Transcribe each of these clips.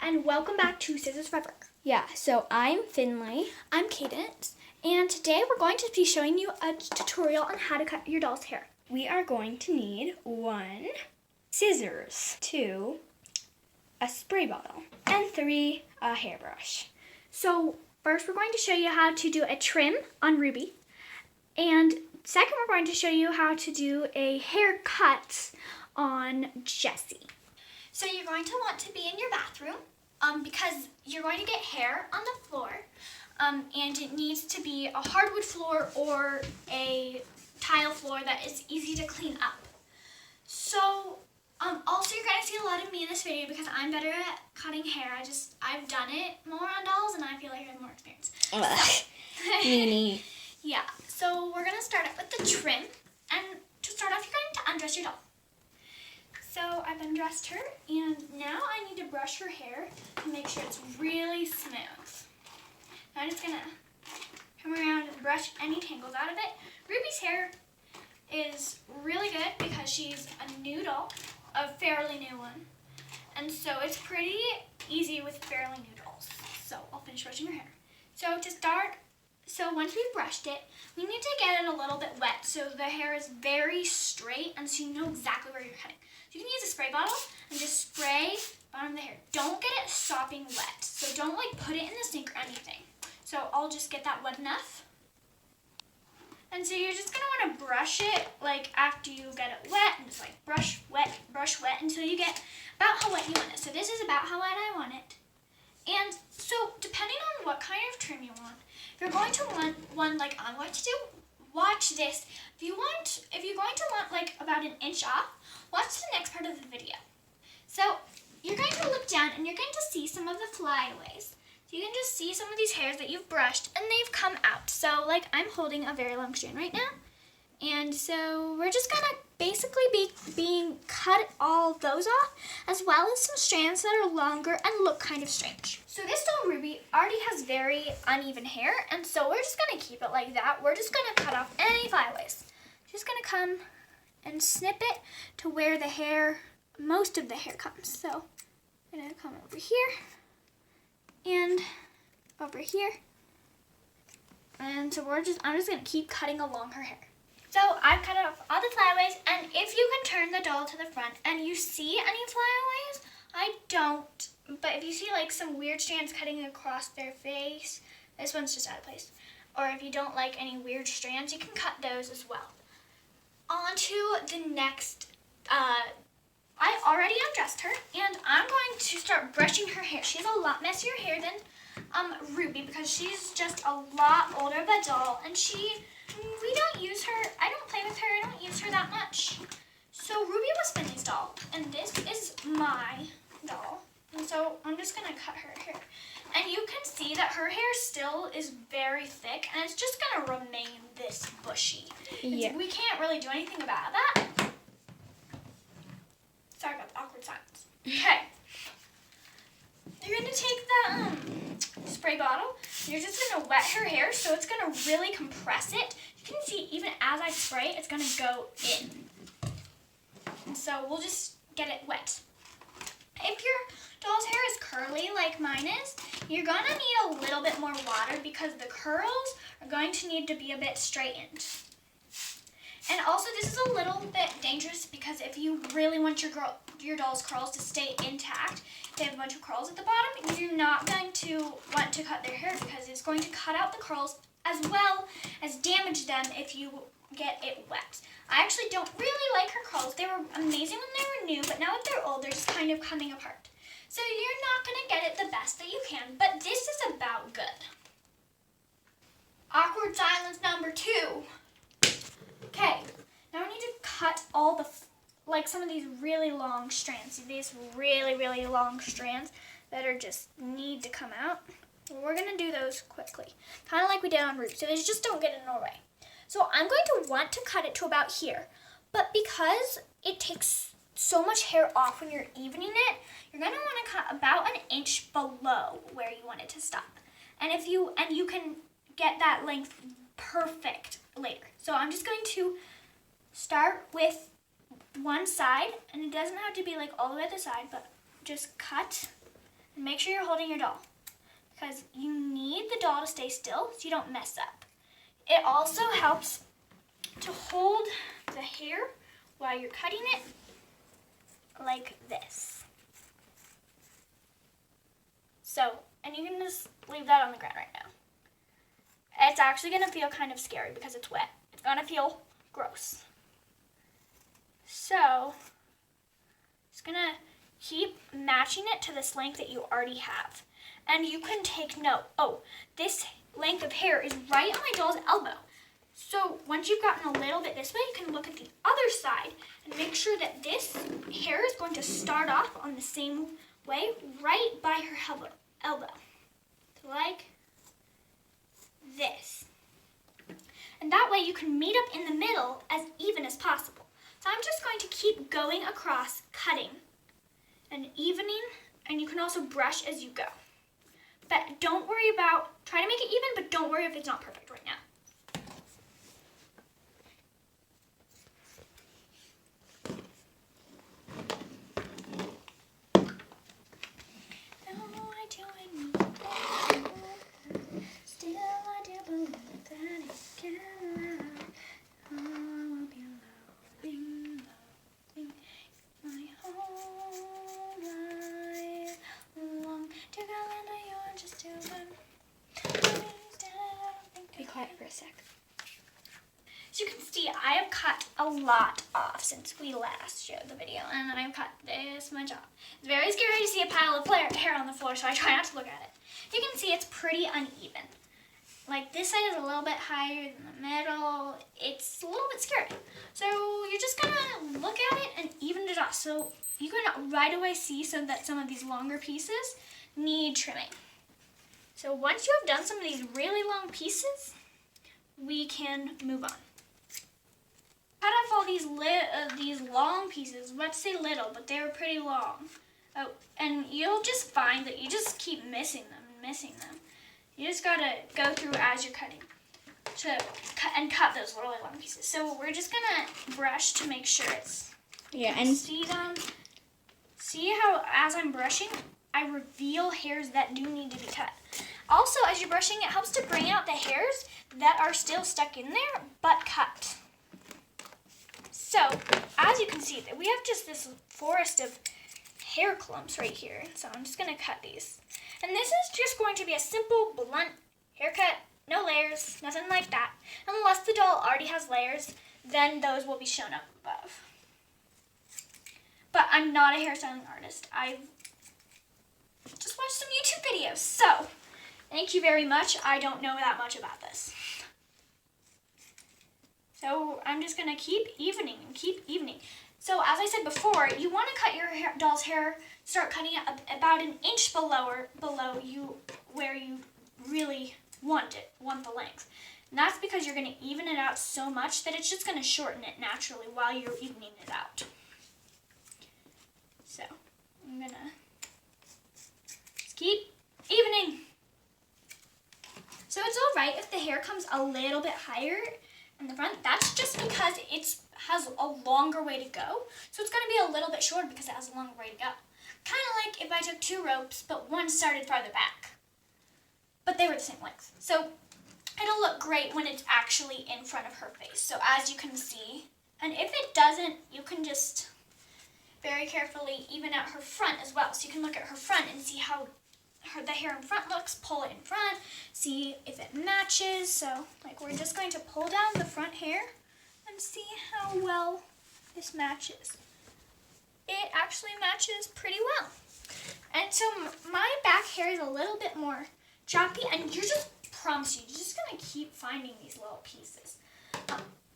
and welcome back to Scissors Forever. Yeah, so I'm Finley. I'm Cadence, and today we're going to be showing you a tutorial on how to cut your doll's hair. We are going to need 1 scissors, 2 a spray bottle, and 3 a hairbrush. So first we're going to show you how to do a trim on Ruby, and second we're going to show you how to do a haircut on Jessie. So you're going to want to be in your bathroom because you're going to get hair on the floor, and it needs to be a hardwood floor or a tile floor that is easy to clean up. So also you're going to see a lot of me in this video because I'm better at cutting hair. I've done it more on dolls and I feel like I have more experience. Meanie. Yeah, so we're going to start up with the trim, and to start off you're going to undress your doll. So I've undressed her, and now I need to brush her hair to make sure it's really smooth. Now I'm just going to come around and brush any tangles out of it. Ruby's hair is really good because she's a new doll, a fairly new one. And so it's pretty easy with fairly new dolls. So I'll finish brushing her hair. So once we've brushed it, we need to get it a little bit wet so the hair is very straight and so you know exactly where you're cutting. So you can use a spray bottle and just spray the bottom of the hair. Don't get it sopping wet. So don't put it in the sink or anything. So I'll just get that wet enough. And so you're just going to want to brush it after you get it wet and just brush wet until you get about how wet you want it. So this is about how wet I want it. And so depending on what kind of trim you want, if you're going to want one like I'm going to do, watch this. If you're going to want about an inch off, watch the next part of the video. So you're going to look down and you're going to see some of the flyaways. So you can just see some of these hairs that you've brushed and they've come out. So I'm holding a very long strand right now. And so we're just going to basically be cut all those off, as well as some strands that are longer and look kind of strange. So this doll Ruby already has very uneven hair, and so we're just going to keep it like that. We're just going to cut off any flyaways. Just going to come and snip it to where most of the hair comes. So I'm going to come over here and over here. And so I'm just going to keep cutting along her hair. So I've cut off all the flyaways, and if you can turn the doll to the front and you see any flyaways, I don't, but if you see some weird strands cutting across their face, this one's just out of place. Or if you don't like any weird strands, you can cut those as well. On to the next, I already undressed her, and I'm going to start brushing her hair. She has a lot messier hair than Ruby because she's just a lot older of a doll, and we don't use her, I don't play with her, I don't use her that much. So Ruby was Finley's doll, and this is my doll. And so I'm just going to cut her hair. And you can see that her hair still is very thick, and it's just going to remain this bushy. Yeah. We can't really do anything about that. Sorry about the awkward silence. Okay. You're going to take the spray bottle. You're just going to wet her hair, so it's going to really compress it. You can see even as I spray, it's going to go in. And so we'll just get it wet. If your doll's hair is curly like mine is, you're going to need a little bit more water because the curls are going to need to be a bit straightened. And also this is a little bit dangerous because if you really want your doll's curls to stay intact, they have a bunch of curls at the bottom, you're not going to want to cut their hair because it's going to cut out the curls as well as damage them if you get it wet. I actually don't really like her curls. They were amazing when they were new, but now that they're old, they're just kind of coming apart. So you're not going to get it the best that you can, but this is about good. Awkward silence number 2. Okay, now we need to cut all the, some of these really long strands. These really, really long strands that are just need to come out. We're going to do those quickly, kind of like we did on Ruby, so they just don't get in our way. So I'm going to want to cut it to about here, but because it takes so much hair off when you're evening it, you're going to want to cut about an inch below where you want it to stop. And you can get that length perfect later. So I'm just going to start with one side, and it doesn't have to be all the way at the side, but just cut And make sure you're holding your doll because you need the doll to stay still so you don't mess up. It also helps to hold the hair while you're cutting it like this. So, and you can just leave that on the ground right now. It's actually going to feel kind of scary because it's wet. It's going to feel gross. So, just going to keep matching it to this length that you already have. And you can take note, oh, this length of hair is right on my doll's elbow. So once you've gotten a little bit this way, you can look at the other side and make sure that this hair is going to start off on the same way right by her elbow. So like this. And that way you can meet up in the middle as even as possible. So I'm just going to keep going across, cutting and evening, and you can also brush as you go. But don't worry about, try to make it even, but don't worry if it's not perfect right now. Be quiet for a sec. As you can see, I have cut a lot off since we last showed the video, and I've cut this much off. It's very scary to see a pile of hair on the floor, so I try not to look at it. You can see it's pretty uneven. Like this side is a little bit higher than the middle. It's a little bit scary. So you're just gonna look at it and even it off. So you can right away see that some of these longer pieces need trimming. So once you have done some of these really long pieces, we can move on. Cut off all these long pieces. Let's say little, but they were pretty long. Oh, and you'll just find that you just keep missing them and missing them. You just gotta go through as you're cutting to cut those really long pieces. So we're just gonna brush to make sure it's. Yeah, and see them. See how as I'm brushing, I reveal hairs that do need to be cut. Also, as you're brushing, it helps to bring out the hairs that are still stuck in there, but cut. So, as you can see, we have just this forest of hair clumps right here. So I'm just going to cut these. And this is just going to be a simple, blunt haircut, no layers, nothing like that. Unless the doll already has layers, then those will be shown up above. But I'm not a hairstyling artist. I've just watched some YouTube videos. So, thank you very much. I don't know that much about this. So I'm just going to keep evening and keep evening. So as I said before, you want to cut your doll's hair, start cutting it about an inch below you where you really want the length. And that's because you're going to even it out so much that it's just going to shorten it naturally while you're evening it out. So I'm going to just keep evening. So it's all right if the hair comes a little bit higher in the front. That's just because it has a longer way to go. So it's going to be a little bit shorter because it has a longer way to go. Kind of like if I took two ropes, but one started farther back. But they were the same length. So it'll look great when it's actually in front of her face. So as you can see, and if it doesn't, you can just very carefully even out her front as well. So you can look at her front and see how the hair in front looks, pull it in front, see if it matches. So like we're just going to pull down the front hair and see how well this matches. It actually matches pretty well. And so my back hair is a little bit more choppy, and you're just gonna keep finding these little pieces.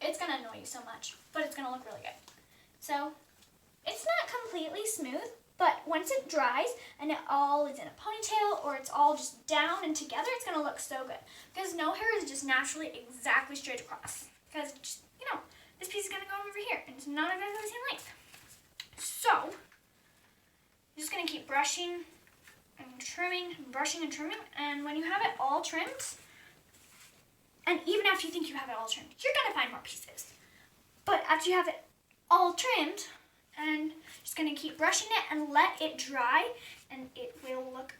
It's gonna annoy you so much, but it's gonna look really good. So it's not completely smooth, but once it dries and it all is in a ponytail or it's all just down and together, it's going to look so good. Because no hair is just naturally exactly straight across. Because, this piece is going to go over here and it's not exactly the same length. So, you're just going to keep brushing and trimming, brushing and trimming. And when you have it all trimmed, and even after you think you have it all trimmed, you're going to find more pieces. But after you have it all trimmed, and just going to keep brushing it and let it dry, and it will look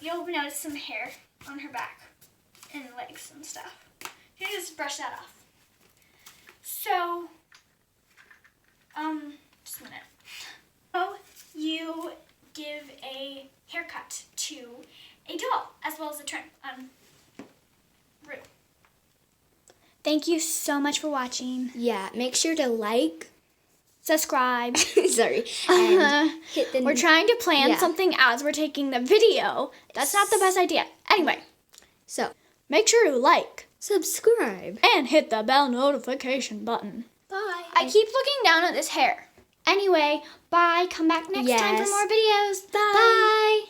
you'll notice some hair on her back and legs and stuff. You just brush that off. So, just a minute. So you give a haircut to a doll as well as a trim. Rue. Thank you so much for watching. Yeah, make sure to like. Subscribe. Sorry. And hit the. We're trying to plan Yeah. something as we're taking the video. That's not the best idea. Anyway, So, make sure to like subscribe. and hit the bell notification button. Bye. I keep looking down at this hair. Anyway, bye. Come back next time for Yes. more videos. Bye. Bye.